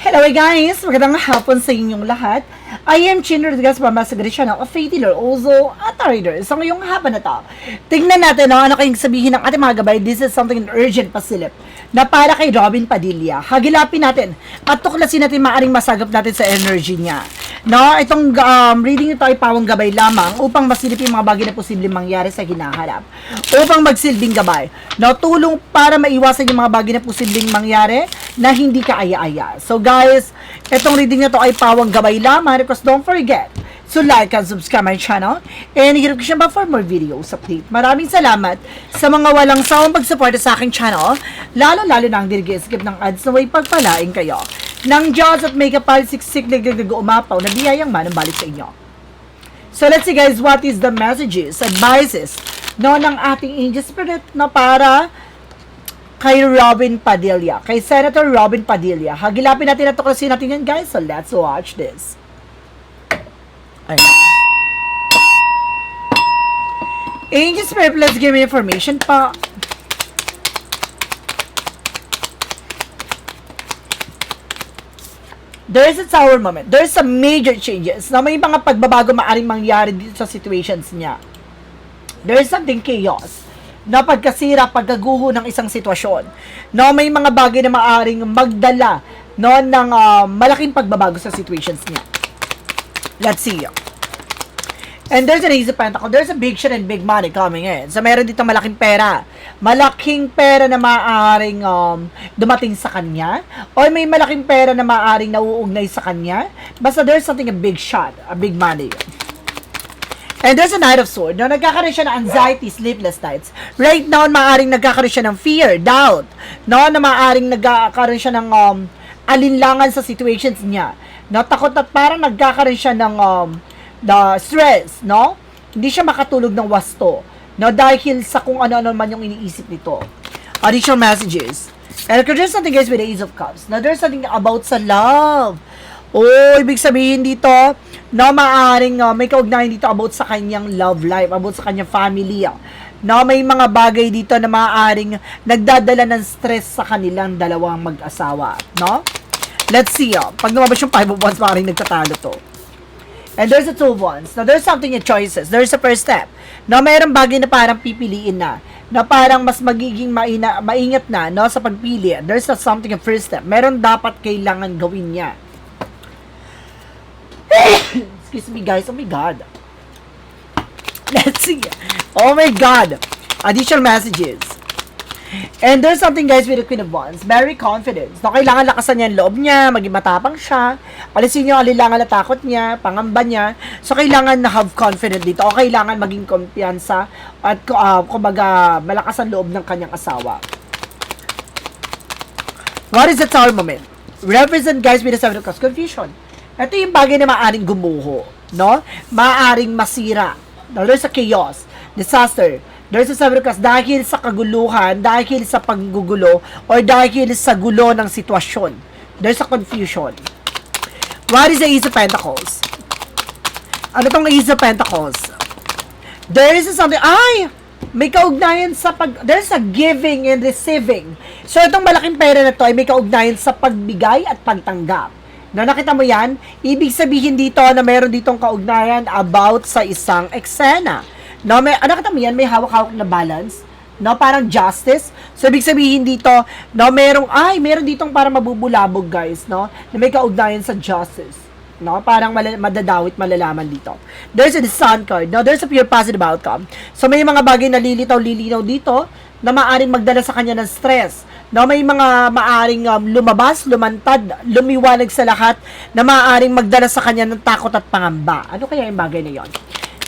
Hello guys! Magandang hapon sa inyong lahat. I am Chin Rodriguez from Masagari Channel of Faith Healer, also at a reader. So ngayong hapon na to, tingnan natin ano kayong sabihin ng ating mga gabay. This is something urgent pasilip na para kay Robin Padilla. Hagilapin natin at tuklasin natin maaring masagap natin sa energy niya. No, itong reading ito ay pawang gabay lamang upang masilip yung mga bagay na posibleng mangyari sa hinaharap. Upang magsilbing gabay. No, tulong para maiwasan yung mga bagay na posibleng mangyari na hindi ka aya-aya. So guys, itong reading na to ay pawang gabay lamang. Because don't forget to like and subscribe my channel and hit the bell for more videos update. Maraming salamat sa mga walang sawang pagsuporta sa aking channel, lalo-lalo na ang dirigay-skip ng ads na way pagpalain kayo ng Diyos at may kapal siksik umapaw na biyayang manambalik sa inyo. So let's see guys, what is the messages, advices no, ng ating angel spirit na para kay Robin Padilla, kay Senator Robin Padilla. Hagilapin natin at tuklasin natin yan guys, so let's watch this. Ayan. Angel Spirit, let's give me information pa. There is a tower moment. There is some major changes na may mga pagbabago maaring mangyari dito sa situations niya. There is something chaos na pagkasira, pagkaguho ng isang sitwasyon. No, may mga bagay na maaring magdala no, ng malaking pagbabago sa situations niya. Let's see. And there's an Ace of Pentacles. There's a big shit and big money coming in. So, meron dito malaking pera. Malaking pera na maaaring dumating sa kanya. O may malaking pera na maaaring nauugnay sa kanya. Basta there's something a big shot. A big money. And there's a Knight of Swords. No, nagkakaroon siya ng anxiety, sleepless nights. Right now, maaaring nagkakaroon siya ng fear, doubt. No, na maaaring nagkakaroon siya ng alinlangan sa situations niya. No, takot at parang nagkakaroon siya ng stress, no? Hindi siya makatulog ng wasto, no? Dahil sa kung ano-ano man yung iniisip nito. Additional messages. And there's something guys with the Ace of Cups. Now, there's something about sa love. Oh, ibig sabihin dito, no, maaring may kaugnayan dito about sa kanyang love life, about sa kanyang family. No, may mga bagay dito na maaring nagdadala ng stress sa kanilang dalawang mag-asawa, no? Let's see, pag lumabas yung 5 of Wands, maaaring nagtatalo to. And there's a 2 of Wands. Now, there's something in choices. There's a first step. Now, mayroong bagay na parang pipiliin na parang mas magiging maingat na, no, sa pagpili. There's something in first step. Meron dapat kailangan gawin niya. Excuse me, guys. Oh, my God. Let's see. Oh, my God. Additional messages. And there's something guys with the Queen of Wands, very confident. No, kailangan lakasan niya ang loob niya, maging matapang siya, alisin niyo ang alilangan na takot niya, pangamba niya. So, kailangan na have confidence dito, o kailangan maging kumpiyansa at kumbaga malakas ang loob ng kanyang asawa. What is the Tower moment? Represent guys with the Seven of Cups, confusion. Ito yung bagay na maaaring gumuho, no? Maaaring masira. No, there's a chaos, disaster. There's a Seven of Cups dahil sa kaguluhan, dahil sa paggugulo, or dahil sa gulo ng sitwasyon. There's a confusion. What is the Ace of Pentacles? Ano tong Ace of Pentacles? There is something, may kaugnayan sa there's a giving and receiving. So, itong malaking pera na to ay may kaugnayan sa pagbigay at pagtanggap. Na nakita mo yan? Ibig sabihin dito na meron ditong kaugnayan about sa isang eksena. No, nakita mo yan, may hawak-hawak na balance, no, parang justice. So, ibig sabihin dito, no, meron ditong parang mabubulabog, guys, no, na may kaugnayan sa justice, no, parang madadawit, malalaman dito. There's a Sun card, no, there's a pure positive outcome. So, may mga bagay na lilitaw dito, na maaring magdala sa kanya ng stress, no, may mga maaring lumabas, lumantad, lumiwanag sa lahat, na maaring magdala sa kanya ng takot at pangamba. Ano kaya yung bagay na yon?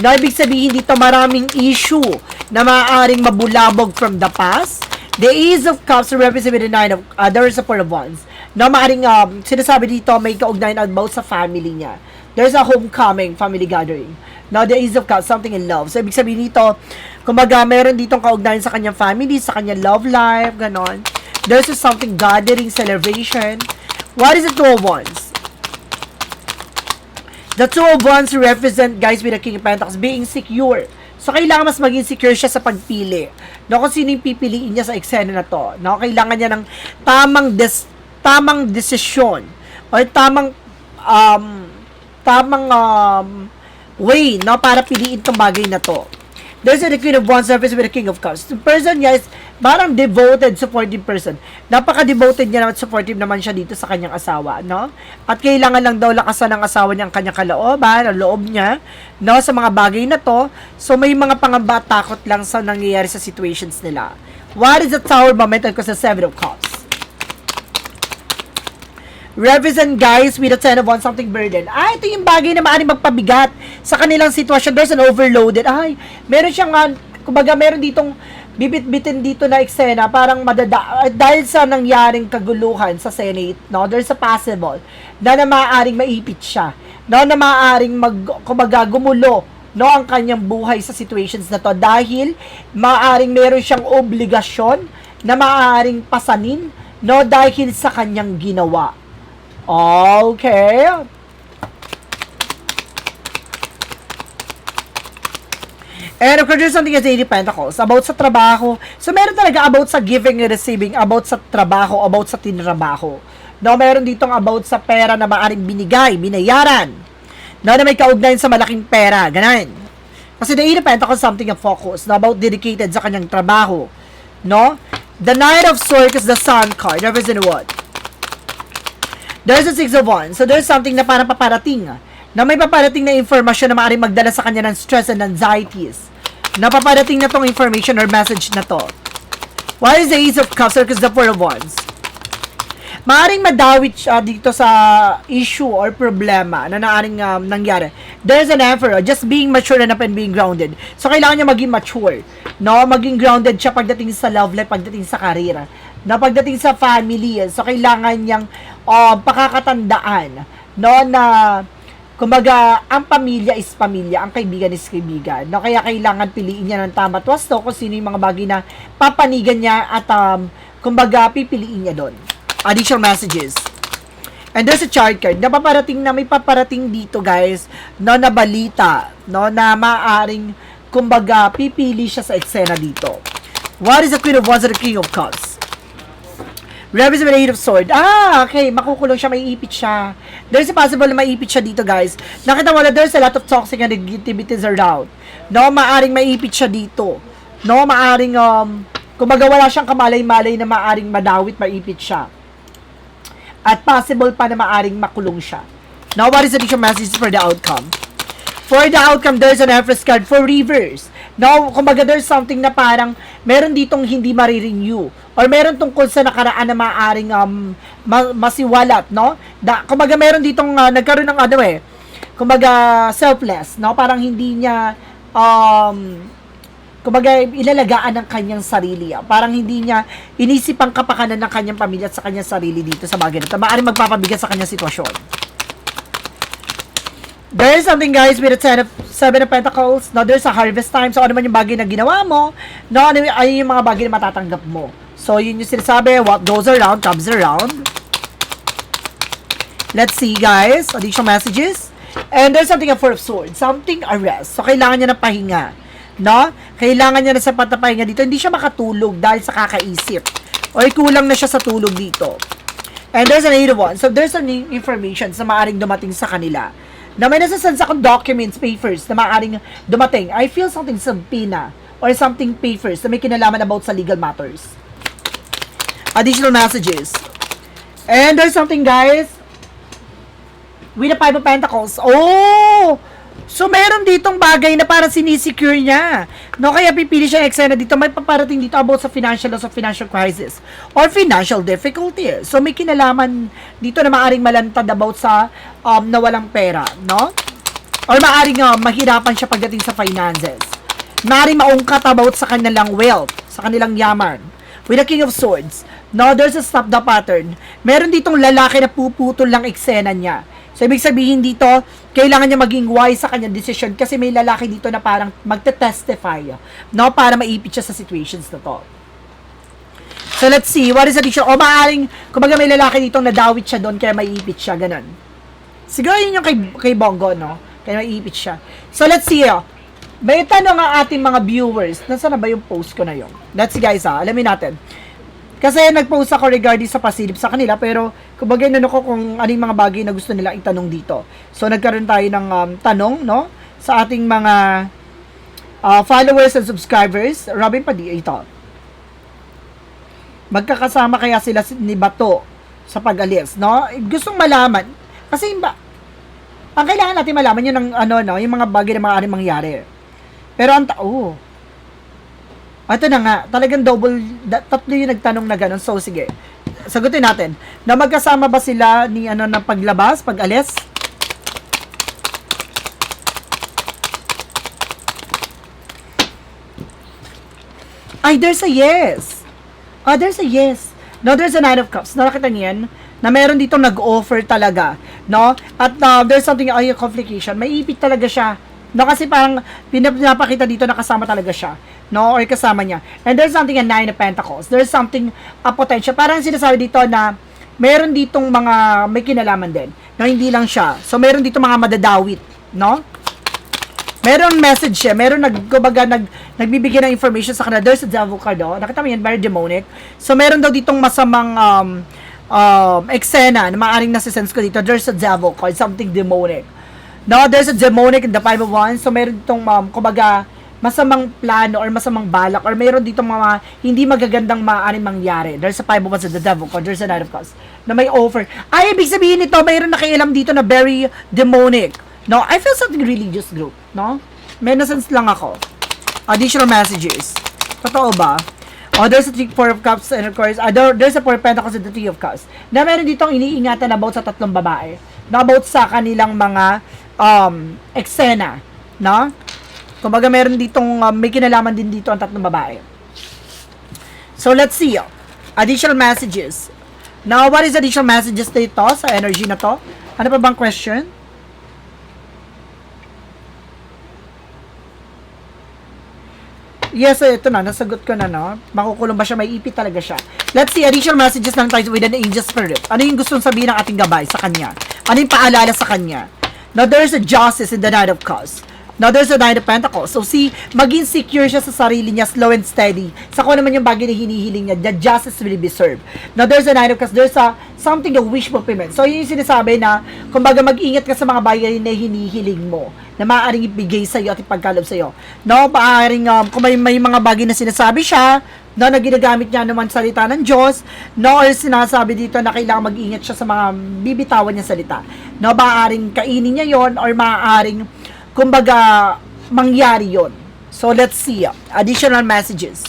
No, ibig sabihin dito maraming issue na maaaring mabulabog from the past. The Ace of Cups represent with the Nine of, there is a Four of Wands. No, maaaring sinasabi dito may kaugnayan about sa family niya. There's a homecoming, family gathering. No, the Ace of Cups, something in love. So, ibig sabihin dito, kumbaga meron ditong kaugnayan sa kanyang family, sa kanyang love life, ganon. There's something gathering, celebration. What is the Two of Wands? The Two of Wands represent, guys, with the King of Pentacles, being secure. So, kailangan mas maging secure siya sa pagpili. No, kung sino yung pipiliin niya sa eksena na to. No, kailangan niya ng tamang desisyon or tamang way, no, para piliin tong bagay na to. There's a Queen of Wands surface with a King of Cups. The person niya is parang devoted, supportive person. Napaka-devoted niya naman, supportive naman siya dito sa kanyang asawa, no? At kailangan lang daw lakasan ng asawa niya ang kanyang kalooban, ang loob niya, no, sa mga bagay na to. So, may mga pangamba at takot lang sa nangyayari sa situations nila. What is the Tower momentum ko sa Seven of Cups? Represent guys with a 10 of Wands, something burden. Ito yung bagay na maaaring magpabigat sa kanilang sitwasyon. There's an overloaded. Meron siyang, kumbaga meron ditong bibit-bitin dito na eksena, parang dahil sa nangyaring kaguluhan sa Senate, no, there's a possible na maaaring maipit siya, no, na maaaring kumbaga gumulo, no, ang kanyang buhay sa situations na to dahil maaaring meron siyang obligasyon na maaaring pasanin, no, dahil sa kanyang ginawa. Okay. And of course, there's something as 80 Pentacles about sa trabaho. So, meron talaga about sa giving and receiving, about sa trabaho, about sa tinrabaho. No, meron ditong about sa pera na maaring binigay, binayaran. No, na may kaugnayan sa malaking pera. Ganun. Kasi the 80 Pentacles something of focus, no, about dedicated sa kanyang trabaho. No? The Knight of Swords is the Sun card. Represent what? There's a Six of Wands. So, there's something na parang paparating. Na may paparating na information na maaaring magdala sa kanya ng stress and anxieties. Na paparating na tong information or message na to. What is the Ace of Cups or the Four of Wands? Maaaring madawit siya dito sa issue or problema na naaring nangyari. There's an Emperor, just being mature enough and being grounded. So, kailangan niya maging mature. No? Maging grounded siya pagdating sa love life, pagdating sa karera. Na pagdating sa family, so kailangan niyang pakakatandaan, no, na kumbaga ang pamilya is pamilya, ang kaibigan is kaibigan, no, kaya kailangan piliin niya ng tama at wasto kung sino yung mga bagay na papanigan niya at kumbaga pipiliin niya doon. Additional messages. And there's a chart card na may paparating dito guys, no, na balita, no, na maaring kumbaga pipili siya sa eksena dito. What is the Queen of Wands and the King of Cups? Represent with the Eight of Swords. Okay. Makukulong siya, maiipit siya. There's a possible na maiipit siya dito, guys. Nakita mo na there's a lot of toxic and negativities around. No, maaring maiipit siya dito. No, maaring, kumbaga wala siyang kamalay-malay na maaring madawit, maipit siya. At possible pa na maaring makulong siya. Now, what is the additional message for the outcome? For the outcome, there's an Empress card for reverse. Now, kumbaga there's something na parang meron ditong hindi marirenew or meron tungkol sa nakaraan na maaaring masiwalat, no? Kumbaga meron ditong nagkaroon ng kumbaga selfless, no? Parang hindi niya kumbaga ilalagaan ng kanyang sarili. Parang hindi niya inisip ang kapakanan ng kanyang pamilya at sa kanyang sarili dito sa bagay na ito. Maaaring magpapabigat sa kanyang sitwasyon. There is something guys with a Seven of Pentacles. No, there's a harvest time. So, ano man yung bagay na ginawa mo, no, ano yung mga bagay na matatanggap mo. So, yun yung sinasabi, what goes around, comes around. Let's see guys, additional messages. And there's something of Four of Swords, something arrest. So, kailangan niya ng pahinga. No? Kailangan niya na sapat na pahinga dito. Hindi siya makatulog dahil sa kakaisip. O kulang na siya sa tulog dito. And there's an Eight of Wands. So, there's some information na maaaring dumating sa kanila. Na may nasasansa kong documents, papers na maaaring dumating. I feel something subpoena or something papers na may kinalaman about sa legal matters. Additional messages. And there's something guys with the Five of Pentacles. Oh! So, meron ditong bagay na parang sinisecure niya. No, kaya pipili siya eksena dito. May paparating dito about sa financial loss of financial crisis or financial difficulty. So, may kinalaman dito na maaring malantad about sa nawalang pera, no? Or maaring mahirapan siya pagdating sa finances. Maaring maungkat about sa kanilang wealth, sa kanilang yaman. With the King of Swords, no, there's a stop the pattern. Meron ditong lalaki na puputol lang eksena niya. So, ibig sabihin dito, kailangan niya maging wise sa kanyang decision kasi may lalaki dito na parang magte-testify, no, para maipit siya sa situations na to. So, let's see, what is the decision? O maaaring, kumbaga may lalaki dito nadawit siya doon kaya maiipit siya, ganun. Siguro yun yung kay Bongo, no? Kaya maiipit siya. So, let's see, may tanong ang ating mga viewers. Nasaan na ba yung post ko na yun? Let's see, guys, alamin natin. Kasi nag-post ako regarding sa pasilip sa kanila, pero kumbaga inano ko kung ano yung mga bagay na gusto nila itanong dito. So, nagkaroon tayo ng tanong, no? Sa ating mga followers and subscribers. Robin Padilla, ito. Magkakasama kaya sila ni Bato sa pag-alis, no? Gustong malaman. Kasi ang kailangan natin malaman yun ng yung mga bagay na maaaring mangyari. Pero ito na nga, talagang tatlo yung nagtanong na gano'n. So, sige, sagutin natin. Na magkasama ba sila ni na paglabas, pag-alis? Ay, there's a yes. There's a yes. No, there's a Nine of Cups. Nakakita niyo yan? Na meron dito nag-offer talaga. No? At there's something, complication. May ipit talaga siya. No, kasi parang pinapakita dito na kasama talaga siya. No, or kasama niya. And there's something a Nine of Pentacles. There's something, a potential. Parang sinasabi dito na meron ditong mga may kinalaman din. No, hindi lang siya. So, meron dito mga madadawit. No? Meron message siya. Meron nagbibigay ng information sa kanila. There's a devil card, oh. Nakita mo yan, very demonic. So, meron daw ditong masamang eksena na maaaring nasisense ko dito. There's a devil card, something demonic. No, there's a demonic in the Five of Wands. So, meron ditong, masamang plano or masamang balak or meron ditong mga hindi magagandang maaaring mangyari. There's a Five of Wands in the devil card. There's a Knight of Cups na may offer. Ay, ibig sabihin nito, mayroon nakialam dito na very demonic. No, I feel something religious group. No? May nasense lang ako. Additional messages. Totoo ba? There's a Four of Cups and of course, there's a Four of Pentacles and the Three of Cups. Na meron ditong iniingatan about sa tatlong babae. Na about sa kanilang mga eksena. No? Kumbaga meron ditong may kinalaman din dito ang tatlong babae. So let's see. Additional messages. Now, what is additional messages dito sa energy na to? Ano pa bang question? Yes, ito na. Nasagot ko na, no? Makukulong ba siya? May ipit talaga siya. Let's see. Additional messages lang tayo with an angel spirit. Ano yung gustong sabihin ng ating gabay sa kanya? Ano yung paalala sa kanya? Now, there's a justice in the Knight of Cups. Now, there's a Nine of Pentacles. So, maging secure siya sa sarili niya, slow and steady. Sa kung naman yung bagay na hinihiling niya, the justice will be served. Now, there's a Nine of Cups. There's something a wish fulfillment. So, yun yung sinasabi na, kumbaga, mag-ingat ka sa mga bagay na hinihiling mo, na maaaring ibigay sa'yo at ipagkalob sa'yo. No, maaaring, kung may mga bagay na sinasabi siya, no, na ginagamit niya naman salita ng Diyos, no, or sinasabi dito na kailangan mag-ingat siya sa mga bibitawan niya salita. No, maaaring kainin niya yon or maaaring kumbaga, mangyari yon. So, let's see. Additional messages.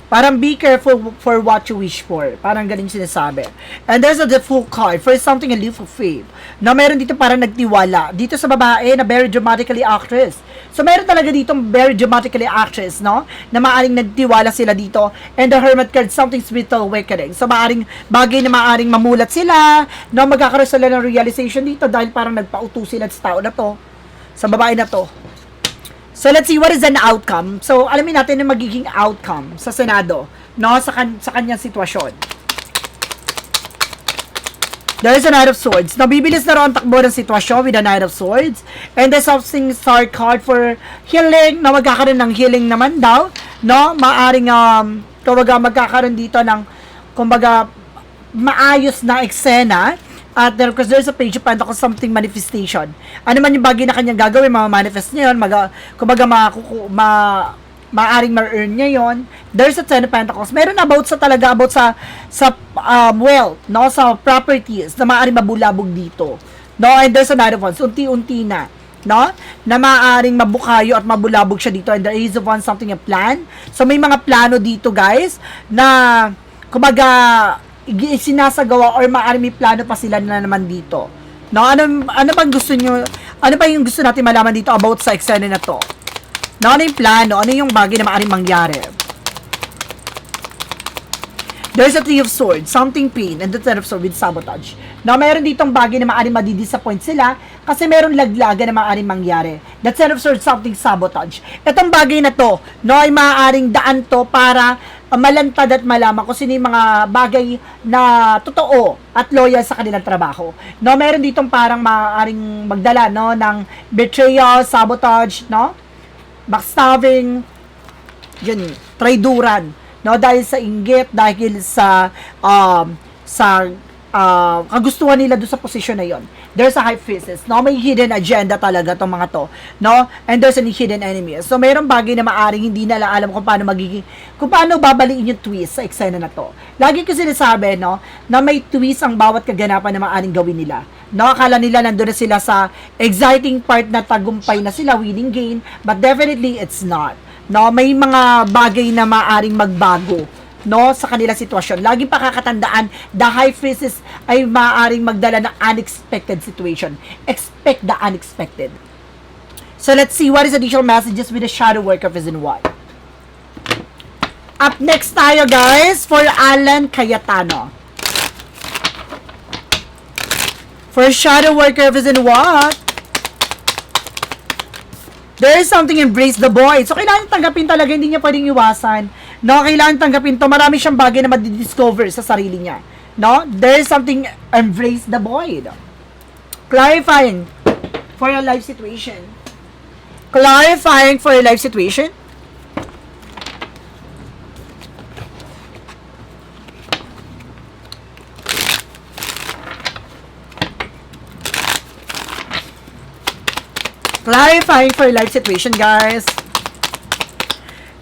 Parang be careful for what you wish for. Parang galing sinasabi. And there's the Fool card for something a leap of faith. Na meron dito parang nagtiwala. Dito sa babae na very dramatically actress. So meron talaga dito very dramatically actress, no? Na maaring nagtiwala sila dito. And the Hermit card, something spiritual awakening. So maaring bagay na maaring mamulat sila. No? Magkakaroon sila ng realization dito dahil parang nagpauto sila sa tao na to. Sa babae na to. So, let's see what is an outcome. So, alamin natin yung magiging outcome sa Senado, no? Sa kanyang sitwasyon. There is a Knight of Swords. Nabibilis na roon takbo ng sitwasyon with a Knight of Swords. And there's something star card for healing, na magkakaroon ng healing naman daw, no? Maaring, kumbaga, magkakaroon dito ng, kumbaga, maayos na eksena. At then, because there's a Page of Pentacles, something manifestation. Ano man yung bagay na kanyang gagawin, ma-manifest niya yun, kumbaga, maaring ma-earn niya yun. There's a Ten of Pentacles. Meron about sa wealth, no? Sa properties, na maaring mabulabog dito. No? And there's a Knight of Wands, unti-unti na. No? Na maaring mabukayo at mabulabog siya dito. And there is of Wands, something a plan. So, may mga plano dito, guys, na, kumbaga, sinasagawa or maaari may plano pa sila na naman dito. No, ano bang gusto niyo? Ano ba yung gusto natin malaman dito about sa eksena na to? No, ano yung plano? Ano yung bagay na maaari mangyari? There's a Three of Swords, something pain, and the Ten of Swords with sabotage. Now, meron ditong bagay na maaaring madidisappoint sila kasi meron laglaga na maaaring mangyari. The Ten of Swords, something sabotage. Itong bagay na to, no, ay maaaring daan to para malantad at malaman kung sino yung mga bagay na totoo at loyal sa kanilang trabaho. No, meron ditong parang maaaring magdala, no, ng betrayal, sabotage, no, backstabbing, yun, traiduran, no, dahil sa inggit, dahil sa kagustuhan nila doon sa posisyon na yon. There's a high priestess, no, may hidden agenda talaga tong mga to, no, and there's a hidden enemy. So mayroong bagay na maaring hindi nila alam kung paano babaliin yung twist sa eksena na to. Lagi ko sinasabi, no, na may twist ang bawat kaganapan na maaring gawin nila. No, akala nila nandun na sila sa exciting part na tagumpay na sila, winning game, but definitely it's not. No, may mga bagay na maaring magbago, no, sa kanilang sitwasyon. Laging pakakatandaan, the high priestess ay maaring magdala ng unexpected situation. Expect the unexpected. So let's see what is additional messages with the shadow worker of and why. Up next tayo, guys, for Alan Cayetano. For shadow worker of and what? There is something, embrace the void. So, kailangan tanggapin talaga, hindi niya pwedeng iwasan. No, kailangan tanggapin to. Marami siyang bagay na madidiscover sa sarili niya. No, there is something, embrace the void. Clarifying for your life situation. Clarifying for your life situation. Clarifying for your life situation, guys.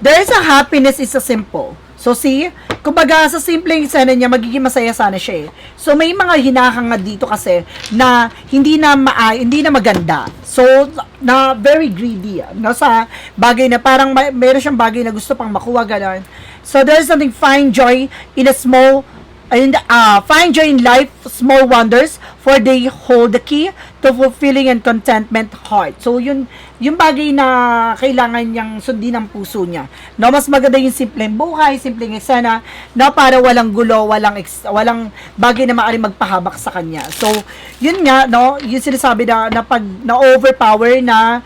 There is a happiness is a simple. So, see, kumbaga sa simpleng eksena niya, magiging masaya sana siya eh. So, may mga hinahangad dito kasi na hindi na maganda. So, na very greedy. No, sa bagay na parang meron siyang bagay na gusto pang makuha, gano'n. So, there is something, find joy in life, small wonders, for they hold the key to fulfilling and contentment heart. So, yung bagay na kailangan niyang sundin ang puso niya. No, mas maganda yung simpleng buhay, simpleng eksena, no, para walang gulo, walang bagay na maaaring magpahabak sa kanya. So, yun nga, no, yung sinasabi na pag na-overpower na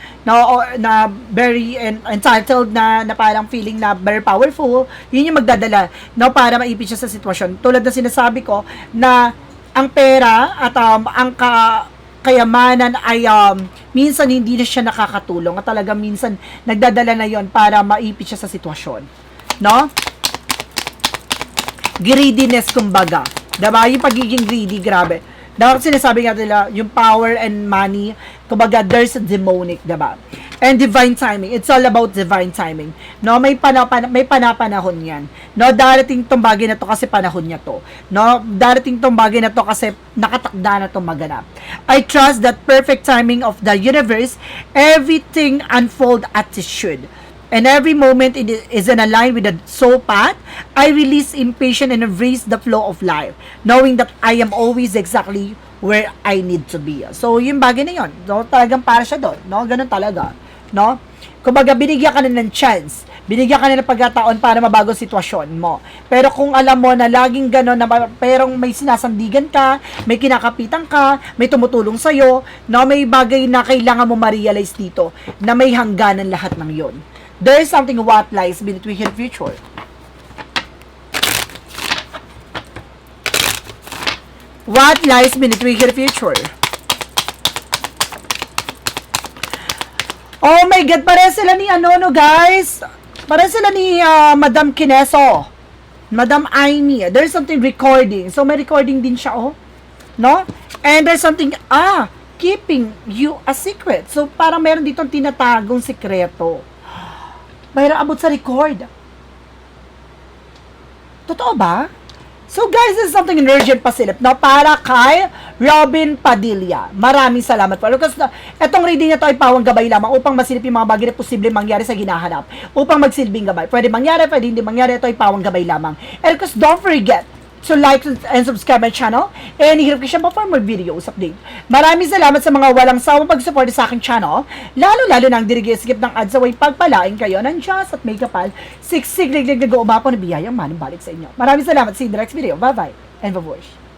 very entitled na parang feeling na very powerful, yun yung magdadala, no, para maipit siya sa sitwasyon. Tulad na sinasabi ko, na ang pera at ang kayamanan ay minsan hindi na siya nakakatulong at talaga minsan nagdadala na yon para maipit siya sa sitwasyon, no? Greediness, kumbaga, diba? Yung pagiging greedy, grabe. Dapat sinasabi nga nila, yung power and money, kumbaga, there's a demonic, diba? And divine timing. It's all about divine timing. No, may panapanahon yan. No, darating tong bagay na to kasi panahon niya to. No, darating tong bagay na to kasi nakatakda na to maganap. I trust that perfect timing of the universe, everything unfold as it should. And every moment it is in line with the soul path. I release impatient and embrace the flow of life, knowing that I am always exactly where I need to be. So, yung bagay na yun, no, talagang para siya doon. No, ganun talaga. No? Kumbaga, binigyan ka na ng chance. Binigyan ka na ng pagkataon para mabago sitwasyon mo. Pero kung alam mo na laging gano'n, na perong may sinasandigan ka, may kinakapitan ka, may tumutulong sa'yo, no, may bagay na kailangan mo ma-realize dito, na may hangganan lahat ng yon. There is something what lies between your future. What lies between your future? Oh my God, pare sila ni guys? Pare sila ni Madam Kineso. Madam Aimee. There's something recording. So, may recording din siya, oh. No? And there's something, keeping you a secret. So, parang meron ditong tinatagong sikreto. Mayroon abot sa record. Totoo ba? So guys, this is something urgent pasilip na para kay Robin Padilla. Maraming salamat po. Kasi itong reading na to ay pawang gabay lamang upang masilip yung mga bagay na posible mangyari sa ginahanap. Upang magsilbing gabay. Pwede mangyari, pwede hindi mangyari. Ito ay pawang gabay lamang. And because don't forget, to like and subscribe my channel. And hirap ko siya pa for more videos update. Maraming salamat sa mga walang sawang pag-support sa aking channel. Lalo-lalo na ang dirigay-skip ng ads away pagpalain kayo ng Diyos at may kapal. Siksig-lig-lig-lig umapon na biyayang manumbalik sa inyo. Maraming salamat sa next video. Bye-bye and bye-bye.